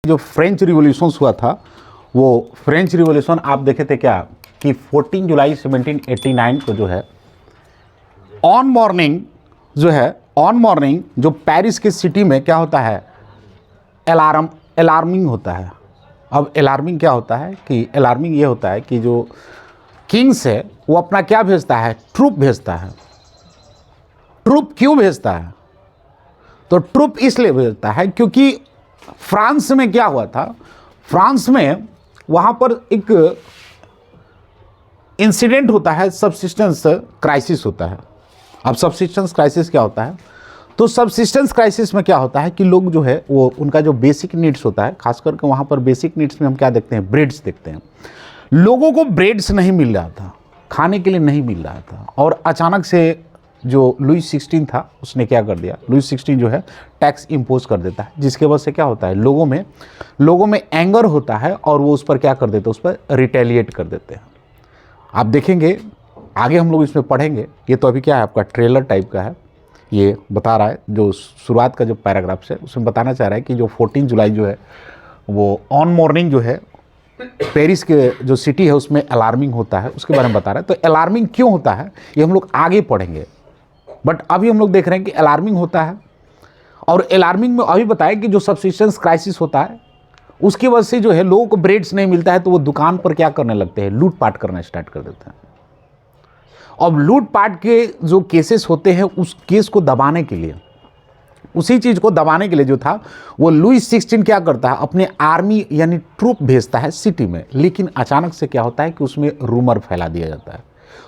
जो French revolution हुआ था, वो फ्रेंच रिवॉल्यूशन आप देखे थे क्या कि 14 जुलाई 1789 को जो है ऑन मॉर्निंग जो पेरिस के सिटी में क्या होता है, अलार्मिंग होता है। अब अलार्मिंग क्या होता है कि अलार्मिंग ये होता है कि जो किंग्स है वो अपना क्या भेजता है, ट्रूप भेजता है। ट्रूप क्यों भेजता है? तो ट्रूप इसलिए भेजता है क्योंकि फ्रांस में क्या हुआ था, फ्रांस में वहाँ पर एक इंसिडेंट होता है, सबसिस्टेंस क्राइसिस होता है। अब सबसिस्टेंस क्राइसिस क्या होता है? तो सबसिस्टेंस क्राइसिस में क्या होता है कि लोग जो है वो उनका जो बेसिक नीड्स होता है, खास करके वहाँ पर बेसिक नीड्स में हम क्या देखते हैं, ब्रेड्स देखते हैं। लोगों को ब्रेड्स नहीं मिल रहा था, खाने के लिए नहीं मिल रहा था, और अचानक से जो लुई 16 था उसने क्या कर दिया, लुई 16 जो है टैक्स इम्पोज कर देता है, जिसके वजह से क्या होता है, लोगों में एंगर होता है और वो उस पर क्या कर देते हैं, उस पर रिटेलिएट कर देते हैं। आप देखेंगे आगे हम लोग इसमें पढ़ेंगे। ये तो अभी क्या है, आपका ट्रेलर टाइप का है, ये बता रहा है, जो शुरुआत का जो पैराग्राफ्स है उसमें बताना चाह रहा है कि जो 14 जुलाई जो है वो ऑन मॉर्निंग जो है पेरिस के जो सिटी है उसमें अलार्मिंग होता है, उसके बारे में बता रहा है। तो अलार्मिंग क्यों होता है ये हम लोग आगे पढ़ेंगे, बट अभी हम लोग देख रहे हैं कि अलार्मिंग होता है। और अलार्मिंग में अभी बताया कि जो सबसिस्टेंस क्राइसिस होता है उसकी वजह से जो है लोगों को ब्रेड्स नहीं मिलता है, तो वो दुकान पर क्या करने लगते हैं, लूटपाट करना स्टार्ट कर देते हैं। अब लूटपाट के जो केसेस होते हैं उस केस को दबाने के लिए, उसी चीज़ को दबाने के लिए जो था वो लुई 16 क्या करता है, अपने आर्मी यानी ट्रूप भेजता है सिटी में। लेकिन अचानक से क्या होता है कि उसमें रूमर फैला दिया जाता है।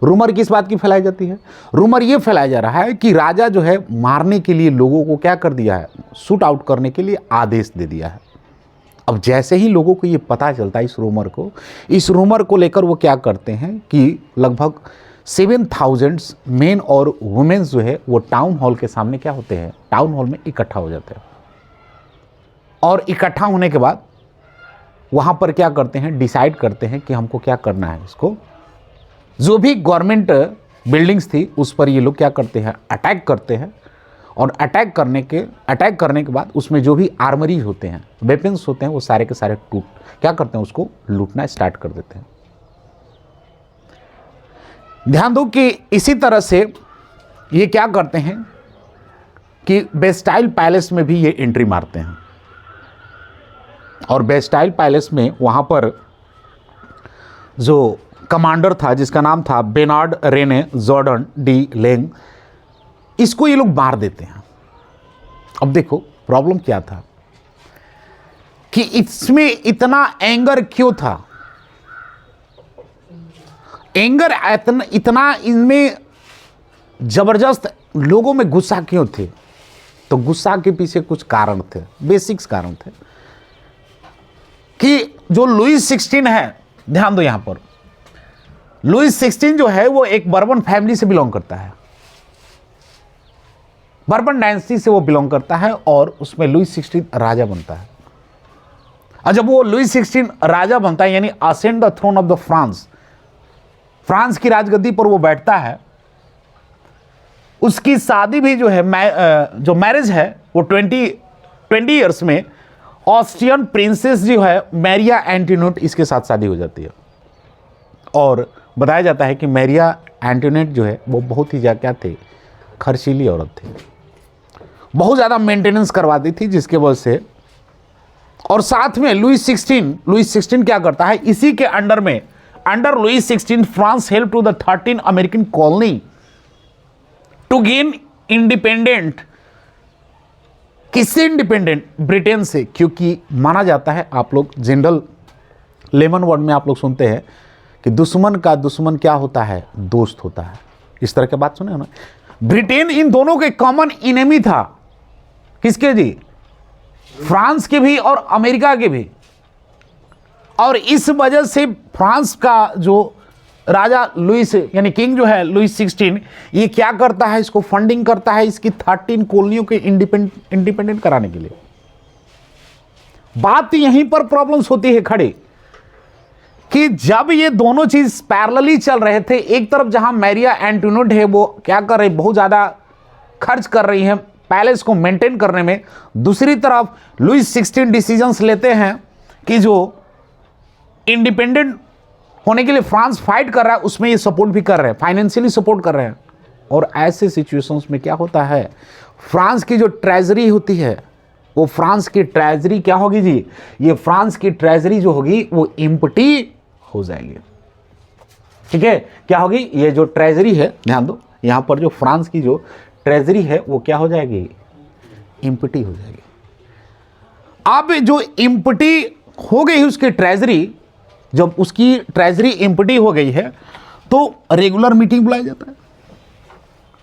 रूमर किस बात की फैलाई जाती है? रूमर ये फैलाया जा रहा है कि राजा जो है मारने के लिए लोगों को क्या कर दिया है, शूट आउट करने के लिए आदेश दे दिया है। अब जैसे ही लोगों को ये पता चलता है इस रूमर को लेकर वो क्या करते हैं कि लगभग 7,000 मेन और वुमेन्स जो है वो टाउन हॉल के सामने क्या होते हैं, टाउन हॉल में इकट्ठा हो जाते हैं। और इकट्ठा होने के बाद वहाँ पर क्या करते हैं, डिसाइड करते हैं कि हमको क्या करना है। इसको जो भी गवर्नमेंट बिल्डिंग्स थी उस पर ये लोग क्या करते हैं, अटैक करते हैं। और अटैक करने के बाद उसमें जो भी आर्मरी होते हैं, वेपन्स होते हैं, वो सारे के सारे क्या करते हैं, उसको लूटना स्टार्ट कर देते हैं। ध्यान दो कि इसी तरह से ये क्या करते हैं कि बेस्टाइल पैलेस में भी ये एंट्री मारते हैं। और बेस्टाइल पैलेस में वहाँ पर जो कमांडर था जिसका नाम था Benard Rene Jordan de Leng, इसको ये लोग मार देते हैं। अब देखो प्रॉब्लम क्या था कि इसमें इतना एंगर क्यों था, एंगर इतना इनमें जबरदस्त लोगों में गुस्सा क्यों थे? तो गुस्सा के पीछे कुछ कारण थे, बेसिक्स कारण थे कि जो लुई 16 है, ध्यान दो यहां पर, लुई 16 जो है वो एक बर्बन फैमिली से बिलोंग करता है, बर्बन डायनेस्टी से वो बिलोंग करता है, और उसमें लुई 16 राजा बनता है। और जब वो लुई 16 राजा बनता है यानी ascend the throne of the France की राजगद्दी पर वो बैठता है, उसकी शादी भी जो है जो मैरिज है वो 20 ईयर्स में ऑस्ट्रियन प्रिंसेस जो है मैरिया एंटोनेट, इसके साथ शादी हो जाती है। और बताया जाता है कि मैरिया एंटोनेट जो है वो बहुत ही क्या थे, खर्चीली औरत थी, बहुत ज़्यादा मेंटेनेंस करवाती थी, जिसके वजह से। और साथ में लुई 16 क्या करता है, इसी के under Louis 16 France help to the 13 American colony to gain independent. किससे इंडिपेंडेंट? ब्रिटेन से। क्योंकि माना जाता है, आप लोग जनरल लेमन वर्ड में आप लोग सुनते हैं कि दुश्मन का दुश्मन क्या होता है, दोस्त होता है। इस तरह की बात सुने हो ना। ब्रिटेन इन दोनों के कॉमन इनेमी था। किसके जी? फ्रांस के भी और अमेरिका के भी। और इस वजह से फ्रांस का जो राजा लुईस यानी किंग जो है लुई 16, ये क्या करता है, इसको फंडिंग करता है इसकी 13 कॉलोनियों के इंडिपेंडेंट कराने के लिए। बात यहीं पर प्रॉब्लम्स होती है खड़े कि जब ये दोनों चीज पैरेलली चल रहे थे, एक तरफ जहां मैरिया एंटोनेट है वो क्या कर रही, बहुत ज्यादा खर्च कर रही है पैलेस को मेंटेन करने में, दूसरी तरफ लुई 16 डिसीजंस लेते हैं कि जो इंडिपेंडेंट होने के लिए फ्रांस फाइट कर रहा है, उसमें ये सपोर्ट भी कर रहे हैं, फाइनेंशियली सपोर्ट कर रहे हैं। और ऐसे सिचुएशंस में क्या होता है, फ्रांस की जो ट्रेजरी होती है, वो फ्रांस की ट्रेजरी क्या होगी जी, ये फ्रांस की ट्रेजरी जो होगी वो एम्प्टी हो जाएगी। ठीक है, क्या होगी, ये जो ट्रेजरी है, ध्यान दो, यहां पर जो फ्रांस की जो ट्रेजरी है वो क्या हो जाएगी, एम्प्टी हो जाएगी। अब जो एम्प्टी हो गई उसकी ट्रेजरी, जब उसकी ट्रेजरी एम्प्टी हो गई है तो रेगुलर मीटिंग बुलाया जाता है।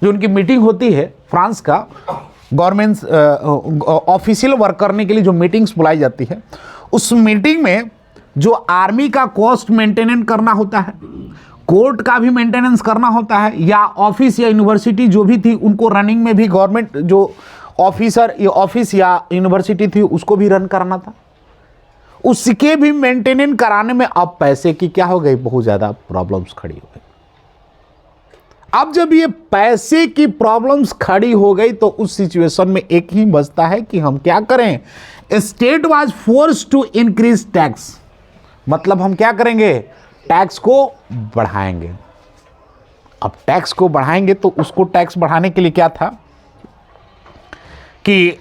जो उनकी मीटिंग होती है फ्रांस का गवर्नमेंट ऑफिशियल वर्क करने के लिए जो मीटिंग्स बुलाई जाती है, उस मीटिंग में जो आर्मी का कॉस्ट मेंटेनेंस करना होता है, कोर्ट का भी मेंटेनेंस करना होता है, या ऑफिस या यूनिवर्सिटी जो भी थी उनको रनिंग में भी गवर्नमेंट जो ऑफिस या यूनिवर्सिटी थी उसको भी रन कराना था, उसके भी मेंटेनेंस कराने में अब पैसे की क्या हो गई, बहुत ज्यादा प्रॉब्लम्स खड़ी हो गई। अब जब ये पैसे की प्रॉब्लम्स खड़ी हो गई तो उस सिचुएशन में एक ही बचता है कि हम क्या करें, state was force to increase tax, मतलब हम क्या करेंगे, टैक्स को बढ़ाएंगे। अब टैक्स को बढ़ाएंगे तो उसको टैक्स बढ़ाने के लिए क्या था कि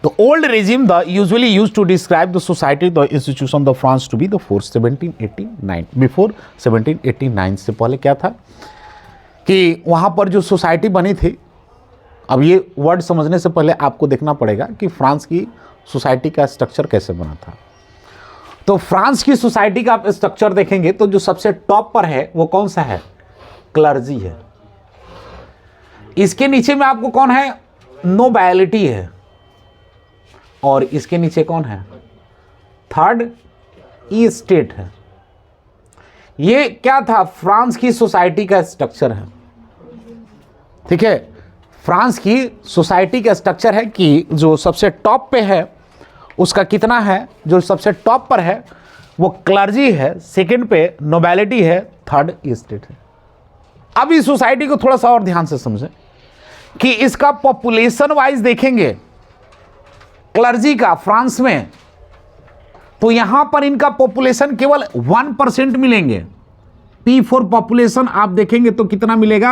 The old regime usually used to describe the society, the institution of France to be the before 1789. Before 1789 से पहले क्या था कि वहाँ पर जो सोसाइटी बनी थी, अब ये वर्ड समझने से पहले आपको देखना पड़ेगा कि फ्रांस की सोसाइटी का स्ट्रक्चर कैसे बना था। तो फ्रांस की सोसाइटी का आप स्ट्रक्चर देखेंगे तो जो सबसे टॉप पर है वो कौन सा है, क्लर्जी है। इसके नीचे में आपको कौन है, नोबैलिटी है, और इसके नीचे कौन है, थर्ड स्टेट है। ये क्या था, फ्रांस की सोसाइटी का स्ट्रक्चर है। ठीक है, फ्रांस की सोसाइटी का स्ट्रक्चर है कि जो सबसे टॉप पे है उसका कितना है, जो सबसे टॉप पर है वो क्लर्जी है, सेकंड पे नोबैलिटी है, थर्ड स्टेट है। अब इस सोसाइटी को थोड़ा सा और ध्यान से समझें कि इसका पॉपुलेशन वाइज देखेंगे क्लर्जी का फ्रांस में, तो यहां पर इनका पॉपुलेशन केवल 1% मिलेंगे। पी फॉर पॉपुलेशन आप देखेंगे तो कितना मिलेगा,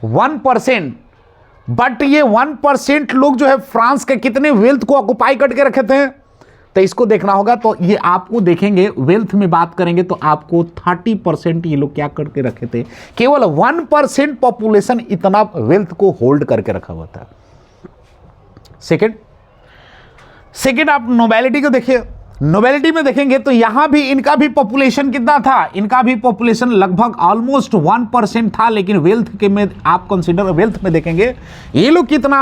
1%। बट ये 1% लोग जो है फ्रांस के कितने वेल्थ को ऑक्युपाई करके रखे थे, तो इसको देखना होगा। तो ये आपको देखेंगे, वेल्थ में बात करेंगे तो आपको 30% ये लोग क्या करके रखे थे, केवल 1% पॉपुलेशन इतना वेल्थ को होल्ड करके रखा हुआ था। सेकेंड आप नोबैलिटी को देखिए, नोबैलिटी में देखेंगे तो यहां भी इनका भी पॉपुलेशन कितना था, इनका भी पॉपुलेशन लगभग ऑलमोस्ट 1% था। लेकिन वेल्थ के में आप कंसीडर वेल्थ में देखेंगे ये लोग कितना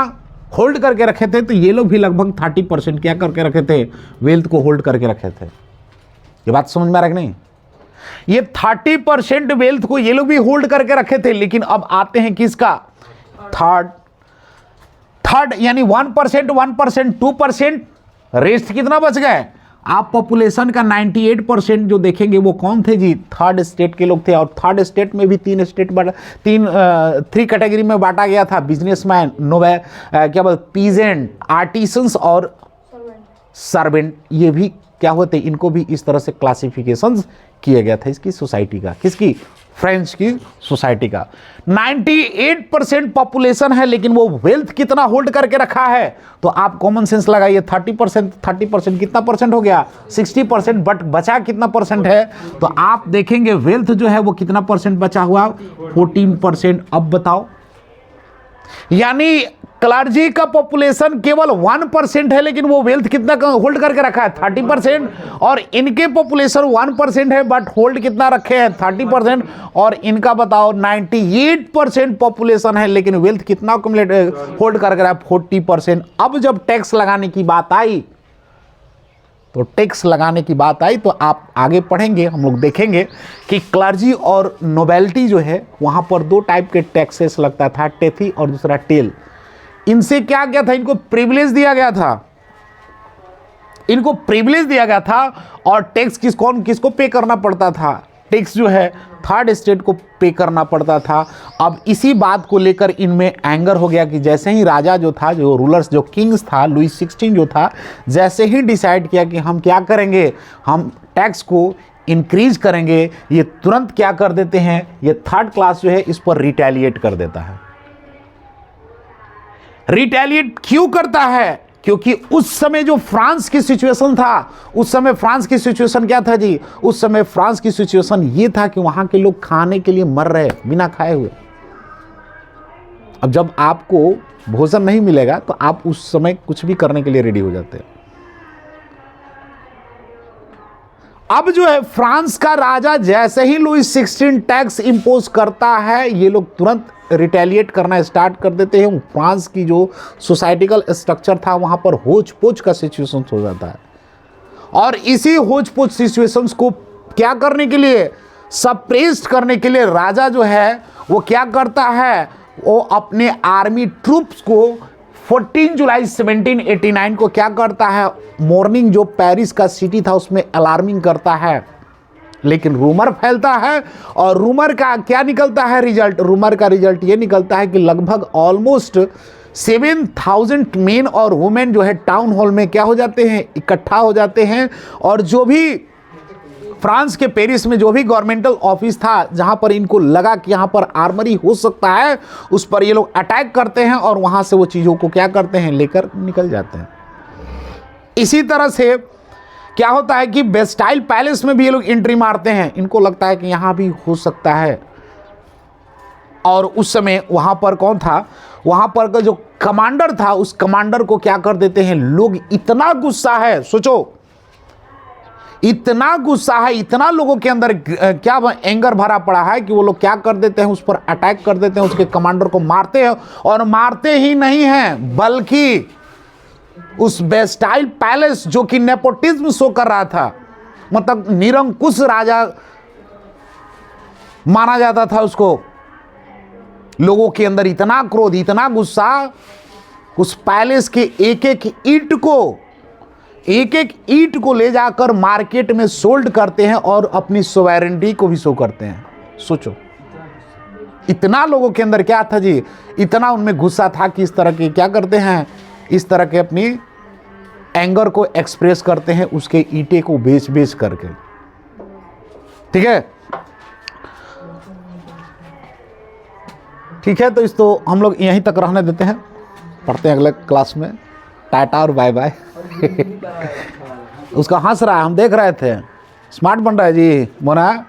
होल्ड करके रखे थे, तो ये लोग भी लगभग 30% क्या करके रखे थे, वेल्थ को होल्ड करके रखे थे। ये बात समझ में आ रहा है कि नहीं, ये 30% वेल्थ को ये लोग भी होल्ड करके रखे थे। लेकिन अब आते हैं किसका, थर्ड यानी 1%, 2%, रेस्ट कितना बच गए। आप पॉपुलेशन का 98% जो देखेंगे वो कौन थे जी, थर्ड स्टेट के लोग थे। और थर्ड स्टेट में भी थ्री कैटेगरी में बांटा गया था, बिजनेसमैन, क्या बोलते, पीजेंट, आर्टिसंस और सर्वेंट। ये भी क्या होते, इनको भी इस तरह से क्लासिफिकेशंस किया गया था इसकी सोसाइटी का, किसकी, फ्रेंच की सोसाइटी का। 98% पॉपुलेशन है, लेकिन वो वेल्थ कितना होल्ड करके रखा है, तो आप कॉमन सेंस लगाइए, 30% कितना परसेंट हो गया, 60%। बट बचा कितना परसेंट है, तो आप देखेंगे वेल्थ जो है वो कितना परसेंट बचा हुआ, 14%। अब बताओ, यानी क्लर्जी का पॉपुलेशन केवल 1% है, लेकिन वो वेल्थ कितना होल्ड करके रखा है, 30%। और इनके पॉपुलेशन 1% है, बट होल्ड कितना रखे हैं, 30%। और इनका बताओ 98% पॉपुलेशन है, लेकिन वेल्थ कितना होल्ड करके रखा है, 40%। अब जब टैक्स लगाने की बात आई, तो आप आगे पढ़ेंगे, हम लोग देखेंगे कि क्लर्जी और नोबेलिटी जो है वहां पर दो टाइप के टैक्सेस लगता था, टेथी और दूसरा टेल। इनसे क्या किया था, इनको प्रिविलेज दिया गया था, और टैक्स किसको पे करना पड़ता था, टैक्स जो है थर्ड स्टेट को पे करना पड़ता था। अब इसी बात को लेकर इनमें एंगर हो गया कि जैसे ही राजा जो था, जो रूलर्स, जो किंग्स था, लुई 16 जो था, जैसे ही डिसाइड किया कि हम क्या करेंगे, हम टैक्स को इंक्रीज करेंगे, ये तुरंत क्या कर देते हैं, ये थर्ड क्लास जो है इस पर रिटेलिएट कर देता है। रिटेलिएट क्यों करता है? क्योंकि उस समय जो फ्रांस की सिचुएशन था, उस समय फ्रांस की सिचुएशन क्या था जी? उस समय फ्रांस की सिचुएशन ये था कि वहां के लोग खाने के लिए मर रहे बिना खाए हुए। अब जब आपको भोजन नहीं मिलेगा तो आप उस समय कुछ भी करने के लिए रेडी हो जाते हैं। अब जो है फ्रांस का राजा जैसे ही लुई 16 टैक्स इंपोज करता है, ये लोग तुरंत रिटेलिएट करना स्टार्ट कर देते हैं। फ्रांस की जो सोसाइटिकल स्ट्रक्चर था वहां पर होच पोच का सिचुएशन हो जाता है। और इसी होच पोच सिचुएशंस को क्या करने के लिए, सप्रेस्ड करने के लिए राजा जो है वो क्या करता है, वो अपने आर्मी ट्रूप्स को 14 जुलाई 1789 को क्या करता है, मॉर्निंग जो पेरिस का सिटी था उसमें अलार्मिंग करता है। लेकिन रूमर फैलता है और रूमर का क्या निकलता है रिजल्ट? रूमर का रिजल्ट ये निकलता है कि लगभग ऑलमोस्ट 7,000 मेन और वुमेन जो है टाउन हॉल में क्या हो जाते हैं, इकट्ठा हो जाते हैं। और जो भी फ्रांस के पेरिस में जो भी गवर्नमेंटल ऑफिस था जहां पर इनको लगा कि यहां पर आर्मरी हो सकता है, उस पर ये लोग अटैक करते हैं और वहां से वो चीज़ों को क्या करते हैं, लेकर निकल जाते हैं। इसी तरह से क्या होता है कि बेस्टाइल पैलेस में भी ये लोग एंट्री मारते हैं। इनको लगता है कि यहां भी हो सकता है। और उस समय वहां पर कौन था, वहां पर का जो कमांडर था, उस कमांडर को क्या कर देते हैं लोग, इतना गुस्सा है, सोचो इतना गुस्सा है, इतना लोगों के अंदर क्या एंगर भरा पड़ा है कि वो लोग क्या कर देते हैं, उस पर अटैक कर देते हैं, उसके कमांडर को मारते हैं। और मारते ही नहीं हैं बल्कि उस बेस्टाइल पैलेस जो कि नेपोटिज्म शो कर रहा था, मतलब निरंकुश राजा माना जाता था उसको, लोगों के अंदर इतना क्रोध, इतना गुस्सा, उस पैलेस के एक एक ईंट को ले जाकर मार्केट में सोल्ड करते हैं और अपनी सोवेरेंटी को भी शो करते हैं। सोचो इतना लोगों के अंदर क्या था जी, इतना उनमें गुस्सा था कि इस तरह के क्या करते हैं, इस तरह के अपनी एंगर को एक्सप्रेस करते हैं उसके ईंटे को बेच करके। ठीक है, ठीक है, तो इस तो हम लोग यहीं तक रहने देते हैं, पढ़ते हैं अगले क्लास में। टाटा और बाय बाय। उसका हंस रहा है, हम देख रहे थे, स्मार्ट बन रहा है जी मोना।